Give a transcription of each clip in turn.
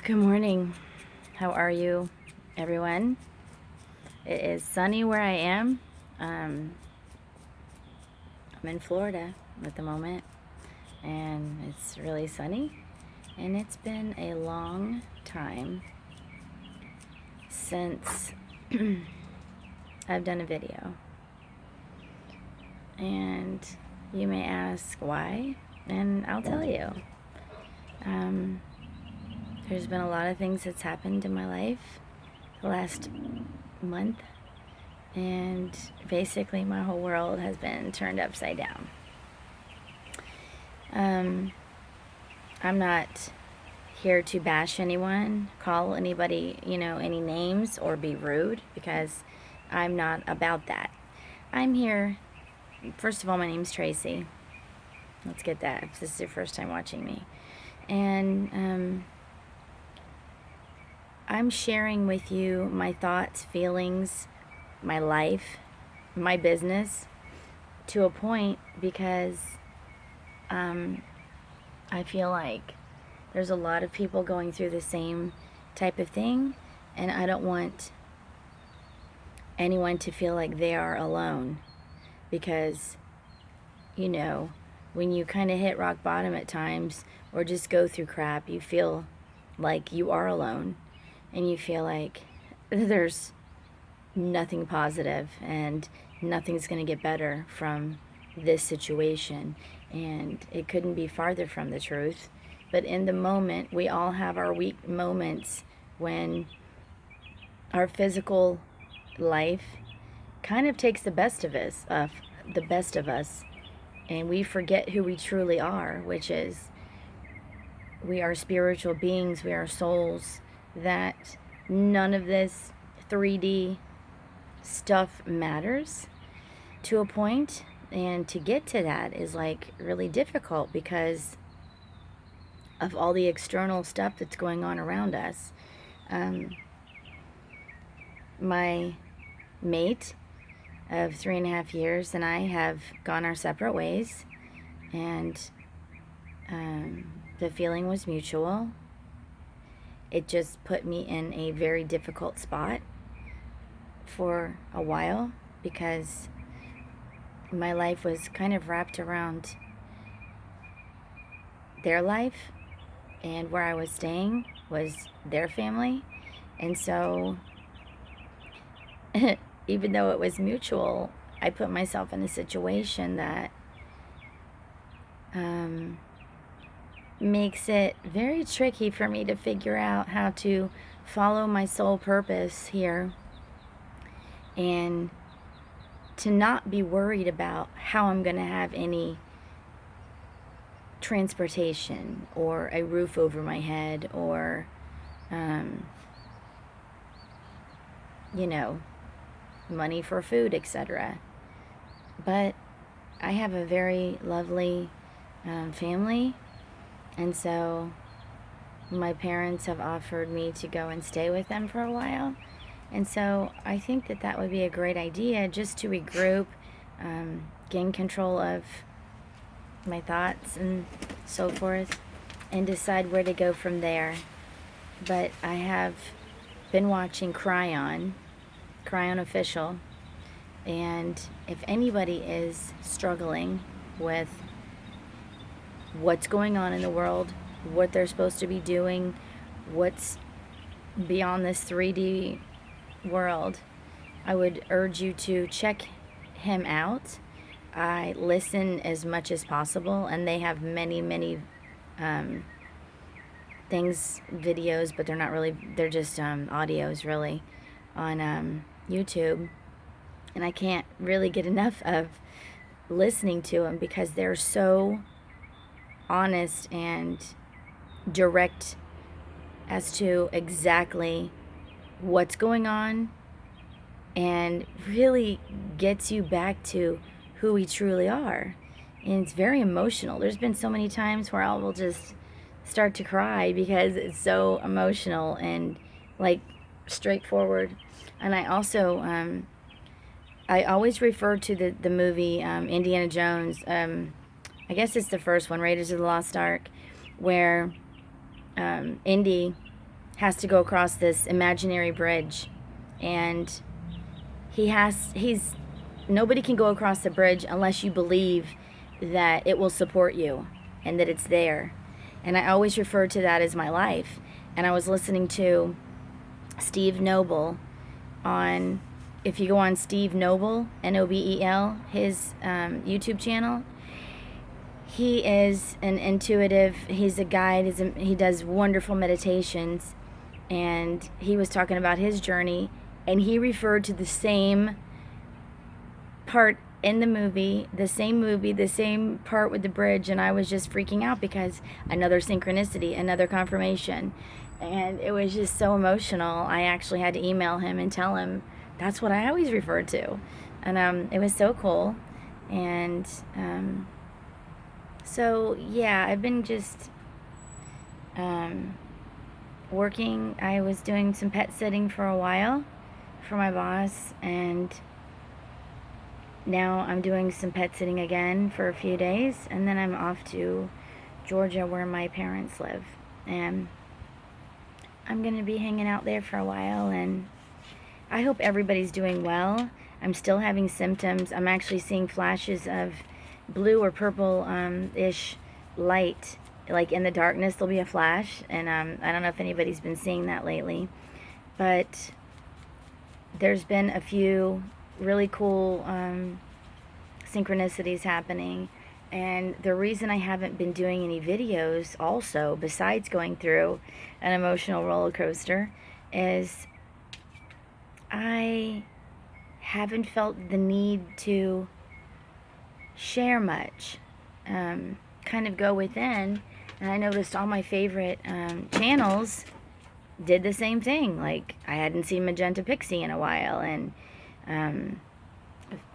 Good morning. How are you, everyone? It is sunny where I am. I'm in Florida at the moment, and it's really sunny. And it's been a long time since I've done a video. And you may ask why, and I'll tell you. There's been a lot of things that's happened in my life the last month, and basically my whole world has been turned upside down. I'm not here to bash anyone, call anybody, any names, or be rude, because I'm not about that. I'm here, first of all, my name's Tracy. Let's get that, if this is your first time watching me. And I'm sharing with you my thoughts, feelings, my life, my business, to a point, because I feel like there's a lot of people going through the same type of thing, and I don't want anyone to feel like they are alone, because, when you kind of hit rock bottom at times, or just go through crap, you feel like you are alone, and you feel like there's nothing positive, and nothing's going to get better from this situation. And it couldn't be farther from the truth. But in the moment, we all have our weak moments when our physical life kind of takes the best of us, and we forget who we truly are, which is we are spiritual beings, we are souls, that none of this 3D stuff matters to a point. And to get to that is like really difficult because of all the external stuff that's going on around us. My mate of 3.5 years and I have gone our separate ways, and the feeling was mutual. It just put me in a very difficult spot for a while, because my life was kind of wrapped around their life, and where I was staying was their family. And so even though it was mutual, I put myself in a situation that makes it very tricky for me to figure out how to follow my soul purpose here, and to not be worried about how I'm going to have any transportation or a roof over my head, or money for food, etc. But I have a very lovely family, and so my parents have offered me to go and stay with them for a while. And so I think that that would be a great idea, just to regroup, gain control of my thoughts and so forth, and decide where to go from there. But I have been watching Cryon Official, and if anybody is struggling with what's going on in the world, what they're supposed to be doing, what's beyond this 3D world, I would urge you to check him out. I listen as much as possible, and they have many things, videos, but they're not really, they're just audios really, on YouTube. And I can't really get enough of listening to them, because they're so honest and direct as to exactly what's going on, and really gets you back to who we truly are. And it's very emotional. There's been so many times where I will just start to cry, because it's so emotional and like straightforward. And I also I always refer to the movie Indiana Jones. I guess it's the first one, Raiders of the Lost Ark, where Indy has to go across this imaginary bridge, and he's nobody can go across the bridge unless you believe that it will support you and that it's there. And I always refer to that as my life. And I was listening to Steve Noble on, if you go on Steve Noble, Nobel, his YouTube channel, he is an intuitive, he's a guide, he does wonderful meditations, and he was talking about his journey, and he referred to the same part in the movie, the same part with the bridge, and I was just freaking out because another synchronicity, another confirmation, and it was just so emotional. I actually had to email him and tell him that's what I always referred to, and it was so cool. And so yeah, I've been just working. I was doing some pet sitting for a while for my boss, and now I'm doing some pet sitting again for a few days, and then I'm off to Georgia where my parents live, and I'm going to be hanging out there for a while, and I hope everybody's doing well. I'm still having symptoms. I'm actually seeing flashes of blue or purple-ish light. Like in the darkness there'll be a flash, and I don't know if anybody's been seeing that lately, but there's been a few really cool synchronicities happening. And the reason I haven't been doing any videos also, besides going through an emotional roller coaster, is I haven't felt the need to share much. Kind of go within, and I noticed all my favorite channels did the same thing. Like, I hadn't seen Magenta Pixie in a while, and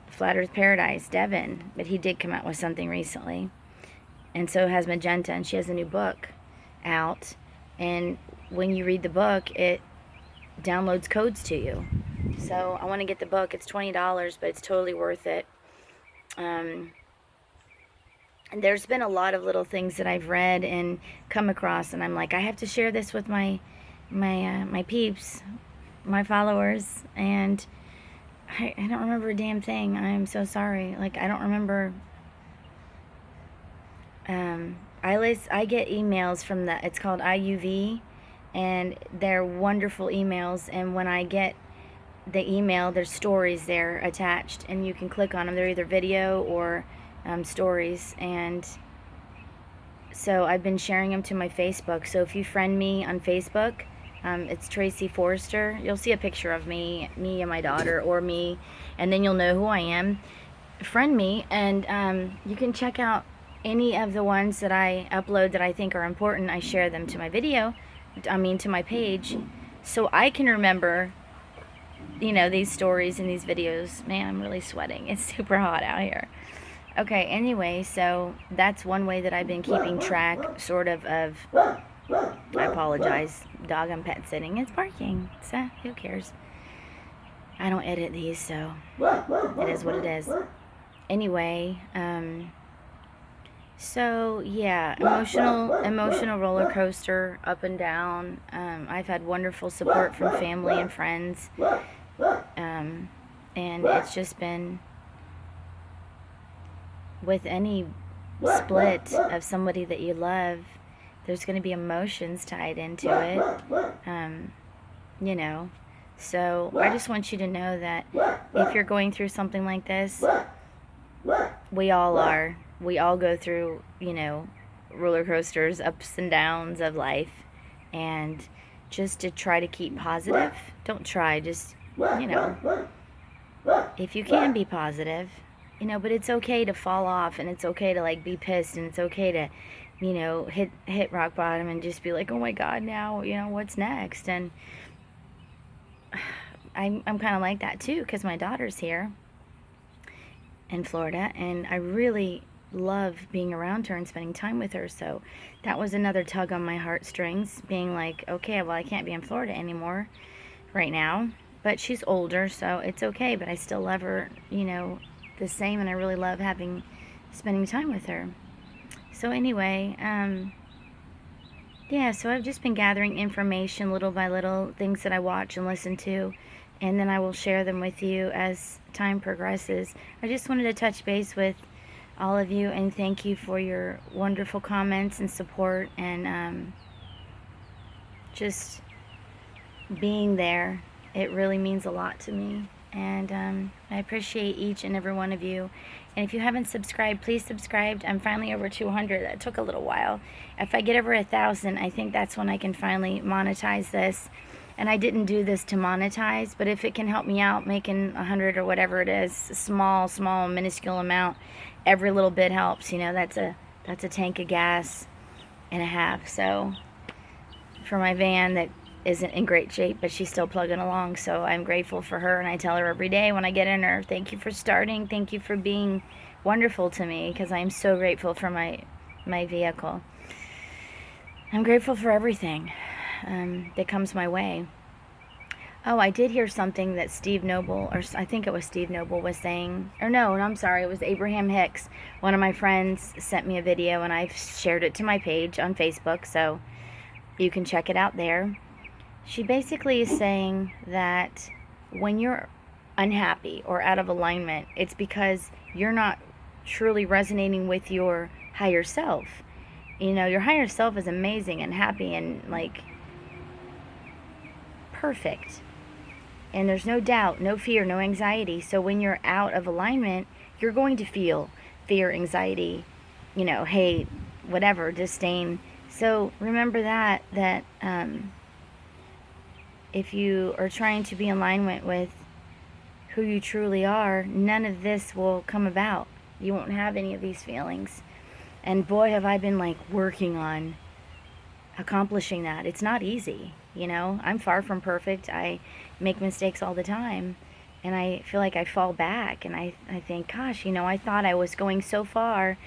Flat Earth Paradise, Devin, but he did come out with something recently, and so has Magenta, and she has a new book out, and when you read the book, it downloads codes to you. So I want to get the book. It's $20, but it's totally worth it. And there's been a lot of little things that I've read and come across, and I'm like, I have to share this with my peeps, my followers, and I don't remember a damn thing. I'm so sorry. Like, I don't remember. I get emails from it's called IUV, and they're wonderful emails, and when I get the email, there's stories there attached, and you can click on them. They're either video or stories, and so I've been sharing them to my Facebook. So if you friend me on Facebook, it's Tracy Forrester. You'll see a picture of me and my daughter, or me, and then you'll know who I am. Friend me, and you can check out any of the ones that I upload that I think are important. I share them to my to my page, so I can remember, these stories and these videos. Man, I'm really sweating. It's super hot out here. Okay, anyway, so that's one way that I've been keeping track, sort of I apologize, dog I'm pet sitting is barking, so who cares? I don't edit these, so it is what it is. Anyway, so yeah, emotional roller coaster, up and down. I've had wonderful support from family and friends, and it's just been, with any split of somebody that you love, there's going to be emotions tied into it, so I just want you to know that if you're going through something like this, we all are. We all go through, roller coasters, ups and downs of life, and just to try to keep positive. Don't try, just, if you can be positive, but it's okay to fall off, and it's okay to, like, be pissed, and it's okay to, hit rock bottom and just be like, oh my God, now, what's next? And I'm kind of like that too, because my daughter's here in Florida, and I really love being around her and spending time with her. So that was another tug on my heartstrings, being like, okay, well, I can't be in Florida anymore right now, but she's older, so it's okay, but I still love her, the same, and I really love spending time with her. So anyway, yeah, so I've just been gathering information little by little, things that I watch and listen to, and then I will share them with you as time progresses. I just wanted to touch base with all of you and thank you for your wonderful comments and support, and just being there. It really means a lot to me, and I appreciate each and every one of you. And if you haven't subscribed, please subscribe. I'm finally over 200. That took a little while. If I get over 1,000, I think that's when I can finally monetize this. And I didn't do this to monetize, but if it can help me out making 100 or whatever it is, small, minuscule amount, every little bit helps. You know, that's a tank of gas and a half. So for my van that isn't in great shape, but she's still plugging along, so I'm grateful for her, and I tell her every day when I get in her, thank you for starting, thank you for being wonderful to me, because I am so grateful for my vehicle. I'm grateful for everything that comes my way. Oh, I did hear something that Steve Noble, or I think it was Steve Noble, was saying, or no, I'm sorry, it was Abraham Hicks. One of my friends sent me a video, and I've shared it to my page on Facebook, so you can check it out there. She basically is saying that when you're unhappy or out of alignment, it's because you're not truly resonating with your higher self. You know, your higher self is amazing and happy and like perfect. And there's no doubt, no fear, no anxiety. So when you're out of alignment, you're going to feel fear, anxiety, you know, hate, whatever, disdain. So remember that if you are trying to be in alignment with who you truly are, none of this will come about. You won't have any of these feelings. And boy, have I been like working on accomplishing that. It's not easy, you know. I'm far from perfect. I make mistakes all the time, and I feel like I fall back, and I think, gosh, you know, I thought I was going so far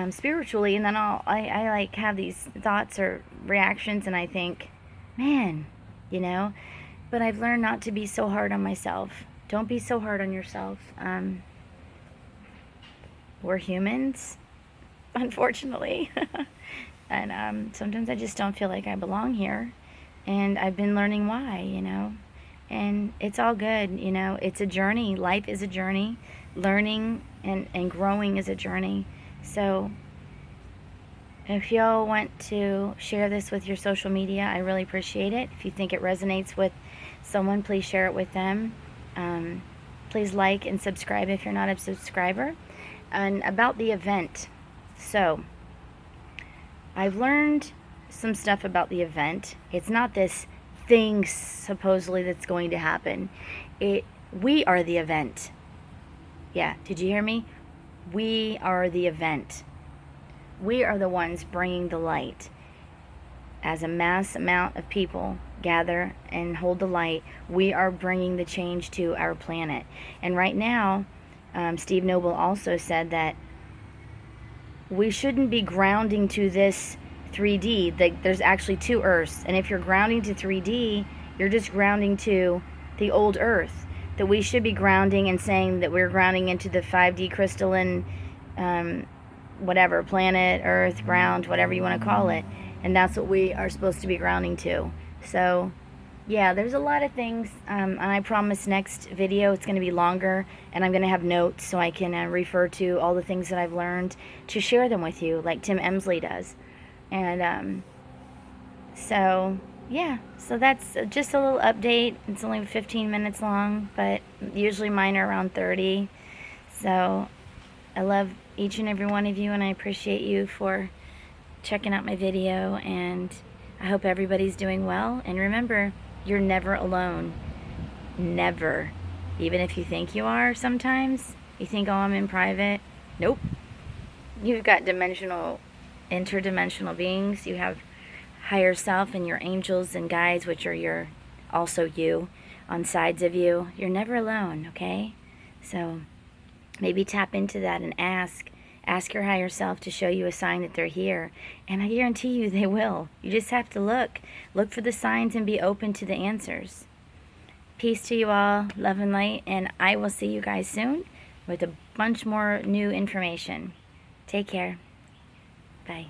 spiritually, and then I like have these thoughts or reactions, and I think, man, you know. But I've learned not to be so hard on myself. Don't be so hard on yourself. We're humans, unfortunately. And sometimes I just don't feel like I belong here. And I've been learning why, you know. And it's all good, you know. It's a journey. Life is a journey. Learning and growing is a journey. So if y'all want to share this with your social media, I really appreciate it. If you think it resonates with someone, please share it with them. Please like and subscribe if you're not a subscriber. And about the event. So, I've learned some stuff about the event. It's not this thing supposedly that's going to happen. We are the event. Yeah, did you hear me? We are the event. We are the ones bringing the light. As a mass amount of people gather and hold the light, we are bringing the change to our planet. And right now, Steve Noble also said that we shouldn't be grounding to this 3D. There's actually two Earths. And if you're grounding to 3D, you're just grounding to the old Earth. That we should be grounding and saying that we're grounding into the 5D crystalline whatever, planet, earth, ground, whatever you want to call it. And that's what we are supposed to be grounding to. So, yeah, there's a lot of things. And I promise next video it's going to be longer. And I'm going to have notes so I can refer to all the things that I've learned to share them with you, like Tim Emsley does. And so, yeah. So that's just a little update. It's only 15 minutes long, but usually mine are around 30. So, I love each and every one of you, and I appreciate you for checking out my video, and I hope everybody's doing well. And remember, you're never alone. Never. Even if you think you are sometimes. You think, oh, I'm in private. Nope. You've got interdimensional beings. You have higher self and your angels and guides, which are also you, on sides of you. You're never alone, okay? So maybe tap into that and ask your higher self to show you a sign that they're here. And I guarantee you they will. You just have to look for the signs and be open to the answers. Peace to you all, love and light, and I will see you guys soon with a bunch more new information. Take care. Bye.